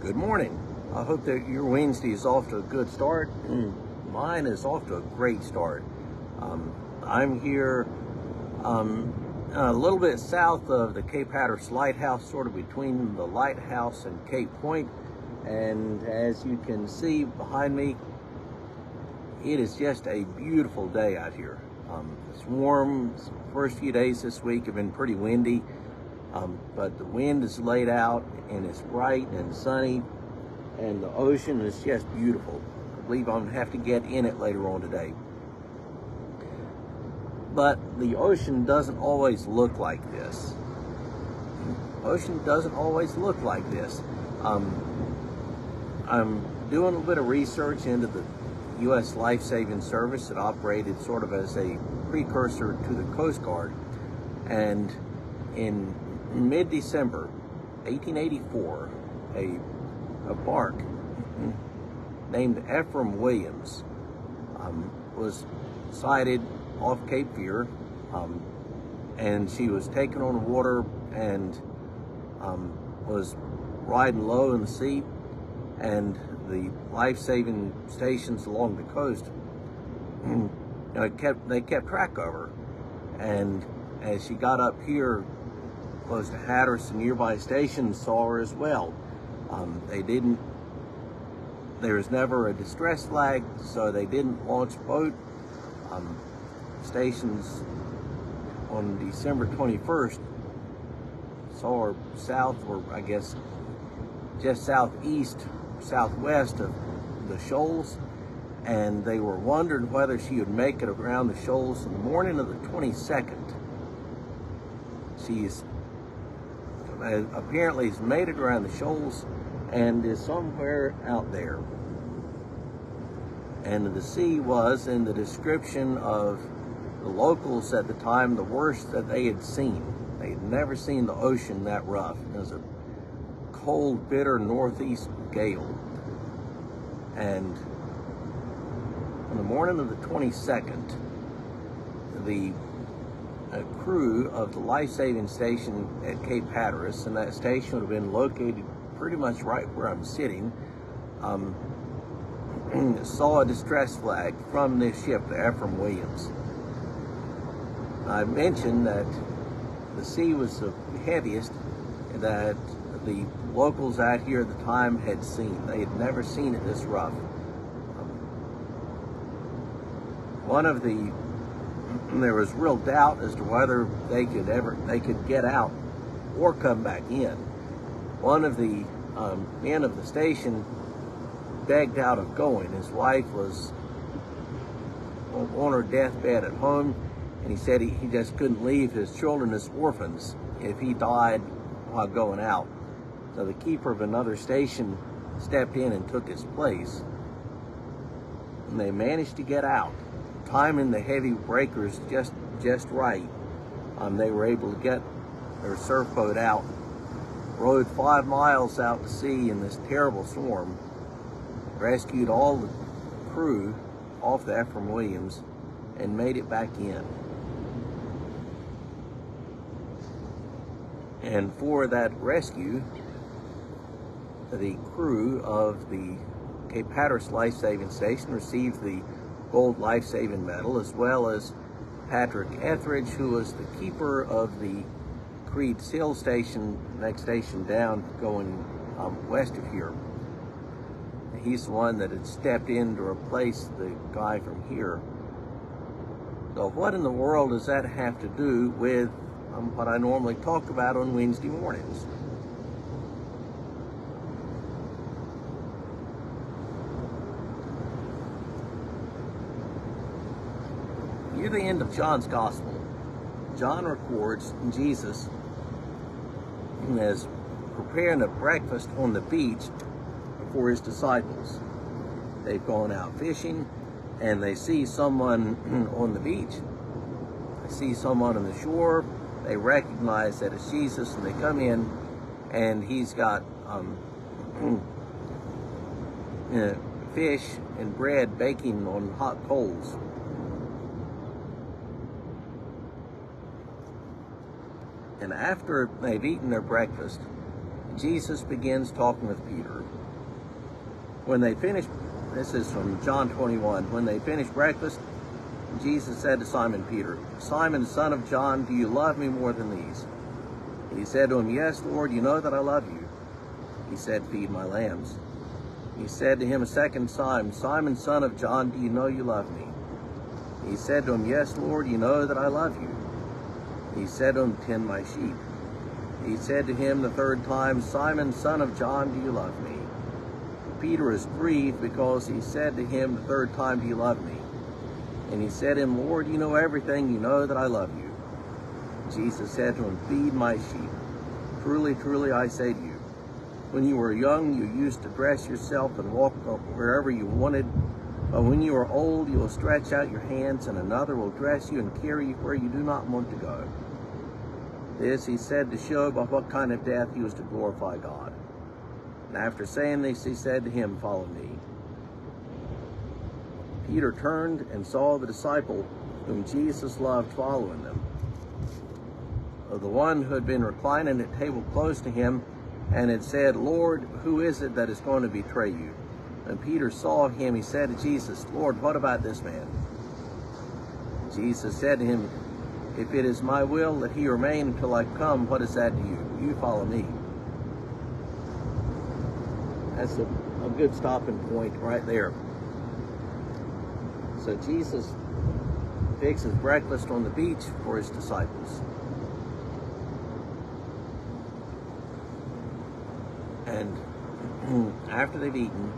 Good morning. I hope that your Wednesday is off to a good start. Mine is off to a great start. I'm here a little bit south of the Cape Hatteras Lighthouse, sort of between the lighthouse and Cape Point. And as you can see behind me, it is just a beautiful day out here. It's warm. The first few days this week have been pretty windy, but the wind is laid out and it's bright and sunny, and the ocean is just beautiful. I believe I'm gonna have to get in it later on today. But the ocean doesn't always look like this. The ocean doesn't always look like this. I'm doing a bit of research into the U.S. Life-Saving Service that operated sort of as a precursor to the Coast Guard. And in mid-December 1884, a bark named Ephraim Williams was sighted off Cape Fear, and she was taken on the water and was riding low in the sea, and the life-saving stations along the coast, they kept track of her. And as she got up here close to Hatteras, and nearby stations saw her as well. There was never a distress flag, so they didn't launch a boat. Stations on December 21st saw her south, or I guess just southwest of the shoals, and they were wondering whether she would make it around the shoals in the morning of the 22nd. She's apparently has made it around the shoals and is somewhere out there. And the sea was, in the description of the locals at the time, the worst that they had seen. They had never seen the ocean that rough. It was a cold, bitter northeast gale. And on the morning of the 22nd, the crew of the life-saving station at Cape Hatteras, and that station would have been located pretty much right where I'm sitting, saw a distress flag from this ship, the Ephraim Williams. I mentioned that the sea was the heaviest that the locals out here at the time had seen. They had never seen it this rough. There was real doubt as to whether they could get out or come back in. One of the men of the station begged out of going. His wife was on her deathbed at home, and he said he just couldn't leave his children as orphans if he died while going out. So the keeper of another station stepped in and took his place, and they managed to get out, timing the heavy breakers just right. They were able to get their surf boat out, rowed 5 miles out to sea in this terrible storm, rescued all the crew off the Ephraim Williams, and made it back in. And for that rescue, the crew of the Cape Hatteras Life-Saving Station received the Gold Life-Saving Medal, as well as Patrick Etheridge, who was the keeper of the Creed Seal Station, next station down, going west of here. He's the one that had stepped in to replace the guy from here. So what in the world does that have to do with what I normally talk about on Wednesday mornings? Near the end of John's Gospel, John records Jesus as preparing a breakfast on the beach for his disciples. They've gone out fishing, and they see someone on the beach. They see someone on the shore. They recognize that it's Jesus, and they come in, and he's got fish and bread baking on hot coals. And after they've eaten their breakfast, Jesus begins talking with Peter. When they finished, this is from John 21, when they finished breakfast, Jesus said to Simon Peter, "Simon, son of John, do you love me more than these?" He said to him, "Yes, Lord, you know that I love you." He said, "Feed my lambs." He said to him a second time, "Simon, son of John, do you know you love me?" He said to him, "Yes, Lord, you know that I love you." He said to him, "Tend my sheep." He said to him the third time, "Simon, son of John, do you love me?" Peter was grieved because he said to him the third time, "Do you love me?" And he said to him, "Lord, you know everything. You know that I love you." Jesus said to him, "Feed my sheep. Truly, truly, I say to you, when you were young, you used to dress yourself and walk wherever you wanted. But when you are old, you will stretch out your hands, and another will dress you and carry you where you do not want to go." This he said to show by what kind of death he was to glorify God. And after saying this, he said to him, "Follow me." Peter turned and saw the disciple whom Jesus loved following them. The one who had been reclining at table close to him and had said, "Lord, who is it that is going to betray you?" And Peter saw him. He said to Jesus, "Lord, what about this man?" Jesus said to him, "If it is my will that he remain until I come, what is that to you? You follow me." That's a good stopping point right there. So Jesus fixes breakfast on the beach for his disciples. And after they've eaten,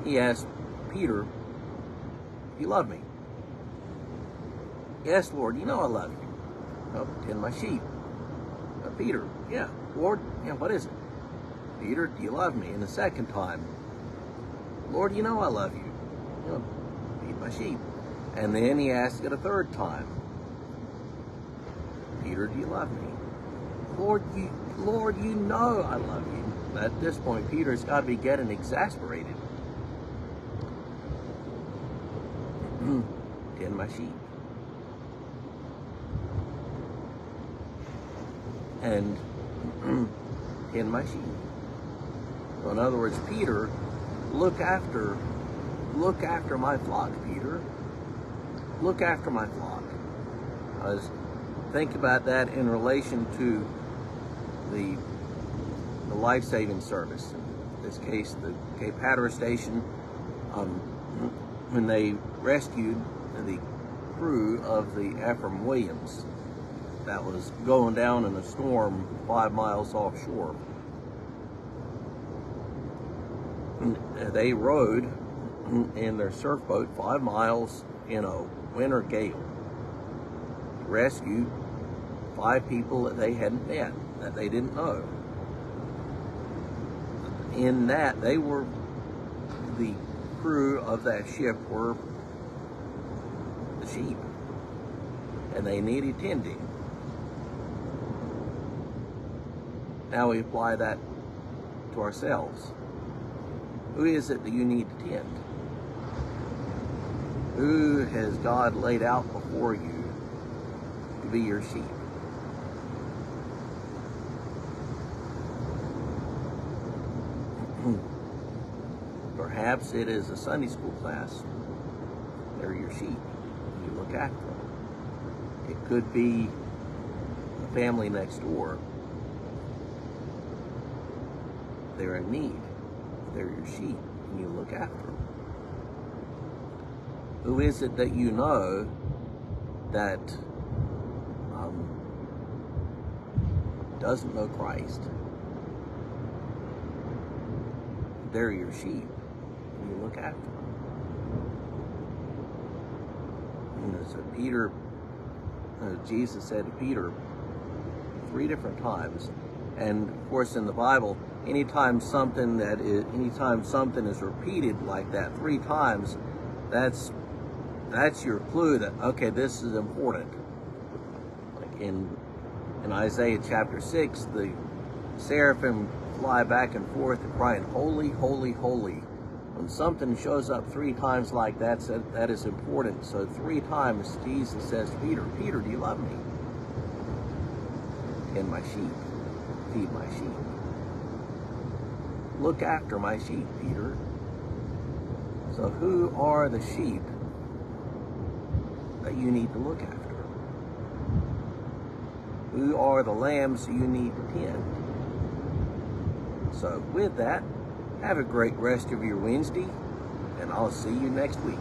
he asked Peter, "You love me?" "Yes, Lord, you know I love you." "Oh, tend my sheep." "Peter, yeah, Lord, yeah, what is it?" "Peter, do you love me?" And the second time, "Lord, you know I love you. You know, feed my sheep." And then he asked it a third time, "Peter, do you love me?" Lord, you know I love you." At this point, Peter's got to be getting exasperated. "Tend my sheep." And tend my sheep. So in other words, Peter, look after my flock, Peter. Look after my flock. Think about that in relation to the life-saving service. In this case, the Cape Hatteras station, when they rescued the crew of the Ephraim Williams that was going down in a storm 5 miles offshore. And they rowed in their surf boat 5 miles in a winter gale. Rescued 5 people that they hadn't met, that they didn't know. In that, they were, the crew of that ship were the sheep, and they needed tending. Now we apply that to ourselves. Who is it that you need to tend? Who has God laid out before you to be your sheep? Perhaps it is a Sunday school class. They're your sheep. You look after them. It could be a family next door. They're in need. They're your sheep, and you look after them. Who is it that you know that doesn't know Christ? They're your sheep, and you look after them. And so Peter, Jesus said to Peter 3 different times, and of course in the Bible, anytime something is repeated like that 3 times, that's your clue that, okay, this is important. Like in Isaiah chapter 6, the seraphim fly back and forth and crying, "Holy, holy, holy." When something shows up 3 times like that, that is important. So 3 times Jesus says to Peter, "Peter, do you love me?" "Tend my sheep, feed my sheep." look after my sheep, Peter. So who are the sheep that you need to look after? Who are the lambs you need to tend? So with that, have a great rest of your Wednesday, and I'll see you next week.